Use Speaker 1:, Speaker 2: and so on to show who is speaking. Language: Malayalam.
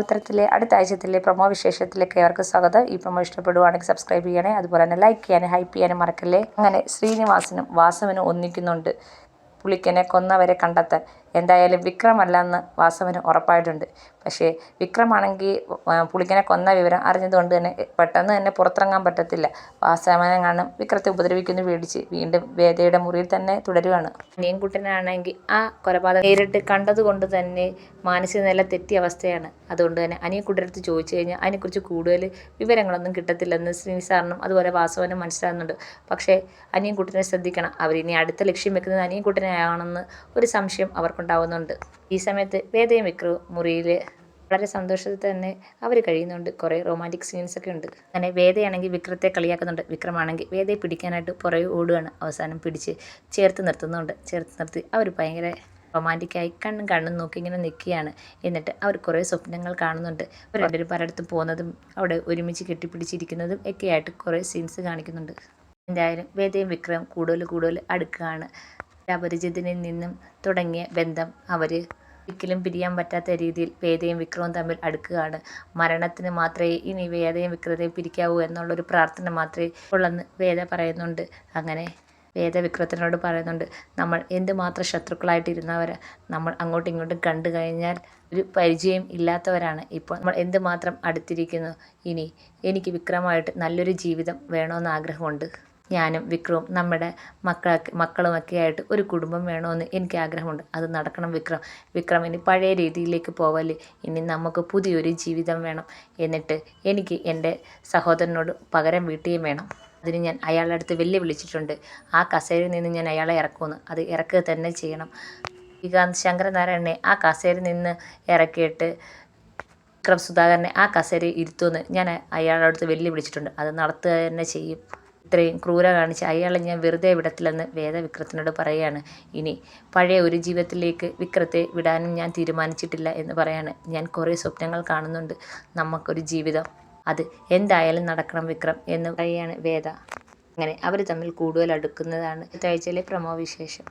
Speaker 1: ഉത്തരത്തിലെ അടുത്ത ആഴ്ചത്തിലെ പ്രൊമോ വിശേഷത്തിലേക്ക് ഏവർക്കും സ്വാഗതം. ഈ പ്രൊമോ ഇഷ്ടപ്പെടുവാണെങ്കിൽ സബ്സ്ക്രൈബ് ചെയ്യണേ. അതുപോലെ തന്നെ ലൈക്ക് ചെയ്യാനും ഹൈപ്പ് ചെയ്യാനും മറക്കല്ലേ. അങ്ങനെ ശ്രീനിവാസനും വാസവനും ഒന്നിക്കുന്നുണ്ട് പുളിക്കനെ കൊന്നവരെ കണ്ടെത്താൻ. എന്തായാലും വിക്രമല്ലെന്ന് വാസവന് ഉറപ്പായിട്ടുണ്ട്. പക്ഷേ വിക്രമാണെങ്കിൽ പുളിക്കനെ കൊന്ന വിവരം അറിഞ്ഞതുകൊണ്ട് തന്നെ പെട്ടെന്ന് തന്നെ പുറത്തിറങ്ങാൻ പറ്റത്തില്ല. വാസവനെ കാണും വിക്രത്തെ ഉപദ്രവിക്കുന്നു പേടിച്ച് വീണ്ടും വേദയുടെ മുറിയിൽ തന്നെ തുടരുകയാണ്. അനിയൻകുട്ടനാണെങ്കിൽ ആ കൊലപാതകം നേരിട്ട് കണ്ടതുകൊണ്ട് തന്നെ മാനസിക നില തെറ്റിയ അവസ്ഥയാണ്. അതുകൊണ്ട് തന്നെ അനിയൻകുട്ടനടുത്ത് ചോദിച്ചു കഴിഞ്ഞാൽ അതിനെക്കുറിച്ച് കൂടുതൽ വിവരങ്ങളൊന്നും കിട്ടത്തില്ലെന്ന് ശ്രീനിസാറിനും അതുപോലെ വാസവനും മനസ്സിലാകുന്നുണ്ട്. പക്ഷേ അനിയൻകുട്ടനെ ശ്രദ്ധിക്കണം. അവരിനി അടുത്ത ലക്ഷ്യം വെക്കുന്നത് അനിയൻകുട്ടനെയാണെന്ന് ഒരു സംശയം അവർക്കുണ്ടാവുന്നുണ്ട്. ഈ സമയത്ത് വേദയും വിക്രവും മുറിയിൽ വളരെ സന്തോഷത്തിൽ തന്നെ അവർ കഴിയുന്നുണ്ട്. കുറേ റൊമാൻറ്റിക് സീൻസൊക്കെ ഉണ്ട്. അങ്ങനെ വേദയാണെങ്കിൽ വിക്രത്തെ കളിയാക്കുന്നുണ്ട്. വിക്രമാണെങ്കിൽ വേദയെ പിടിക്കാനായിട്ട് പുറകെ ഓടുകയാണ്. അവസാനം പിടിച്ച് ചേർത്ത് നിർത്തുന്നുണ്ട്. ചേർത്ത് നിർത്തി അവർ ഭയങ്കര റൊമാൻറ്റിക്കായി കണ്ണും നോക്കി ഇങ്ങനെ നിൽക്കുകയാണ്. എന്നിട്ട് അവർ കുറേ സ്വപ്നങ്ങൾ കാണുന്നുണ്ട്. അവർ രണ്ടുപേരും പലയിടത്തും പോകുന്നതും അവിടെ ഒരുമിച്ച് കെട്ടിപ്പിടിച്ചിരിക്കുന്നതും ഒക്കെയായിട്ട് കുറേ സീൻസ് കാണിക്കുന്നുണ്ട്. എന്തായാലും വേദയും വിക്രവും കൂടുതൽ അടുക്കുകയാണ്. അപരിചിതനിൽ നിന്നും തുടങ്ങിയ ബന്ധം അവർ ഒരിക്കലും പിരിയാൻ പറ്റാത്ത രീതിയിൽ വേദയും വിക്രവും തമ്മിൽ അടുക്കുകയാണ്. മരണത്തിന് മാത്രമേ ഇനി വേദയും വിക്രത്തെയും പിരിക്കാവൂ എന്നുള്ളൊരു പ്രാർത്ഥന മാത്രമേ ഉള്ളെന്ന് വേദ പറയുന്നുണ്ട്. അങ്ങനെ വേദ വിക്രത്തിനോട് പറയുന്നുണ്ട്, നമ്മൾ എന്തുമാത്രം ശത്രുക്കളായിട്ടിരുന്നവരാ. നമ്മൾ അങ്ങോട്ടും ഇങ്ങോട്ടും കണ്ടു കഴിഞ്ഞാൽ ഒരു പരിചയം ഇല്ലാത്തവരാണ്. ഇപ്പോൾ നമ്മൾ എന്തുമാത്രം അടുത്തിരിക്കുന്നു. ഇനി എനിക്ക് വിക്രമായിട്ട് നല്ലൊരു ജീവിതം വേണമെന്ന് ആഗ്രഹമുണ്ട്. ഞാനും വിക്രവും നമ്മുടെ മക്കളുമൊക്കെ ആയിട്ട് ഒരു കുടുംബം വേണമെന്ന് എനിക്ക് ആഗ്രഹമുണ്ട്. അത് നടക്കണം വിക്രം ഇനി പഴയ രീതിയിലേക്ക് പോവല്ലേ. ഇനി നമുക്ക് പുതിയൊരു ജീവിതം വേണം. എന്നിട്ട് എനിക്ക് എൻ്റെ സഹോദരനോട് പകരം വീട്ടുകയും വേണം. അതിന് ഞാൻ അയാളുടെ അടുത്ത് വെല്ലുവിളിച്ചിട്ടുണ്ട്. ആ കസേരയിൽ നിന്ന് ഞാൻ അയാളെ ഇറക്കുമെന്ന്. അത് ഇറക്കുക തന്നെ ചെയ്യണം. ശ്രീകാന്ത് ശങ്കരനാരായണനെ ആ കസേരയിൽ നിന്ന് ഇറക്കിയിട്ട് വിക്രം സുധാകരനെ ആ കസേരയിൽ ഇരുത്തുമെന്ന് ഞാൻ അയാളുടെ അടുത്ത് വെല്ലുവിളിച്ചിട്ടുണ്ട്. അത് നടത്തുക തന്നെ ചെയ്യും. ഇത്രയും ക്രൂര കാണിച്ച് അയാളെ ഞാൻ വെറുതെ വിടത്തില്ലെന്ന് വേദ വിക്രത്തിനോട് പറയുകയാണ്. ഇനി പഴയ ഒരു ജീവിതത്തിലേക്ക് വിക്രത്തെ വിടാനും ഞാൻ തീരുമാനിച്ചിട്ടില്ല എന്ന് പറയാണ്. ഞാൻ കുറേ സ്വപ്നങ്ങൾ കാണുന്നുണ്ട്. നമുക്കൊരു ജീവിതം, അത് എന്തായാലും നടക്കണം വിക്രം എന്ന് പറയുകയാണ് വേദ. അങ്ങനെ അവർ തമ്മിൽ കൂടുതൽ അടുക്കുന്നതാണ് അടുത്ത ആഴ്ചയിലെ പ്രൊമോ വിശേഷം.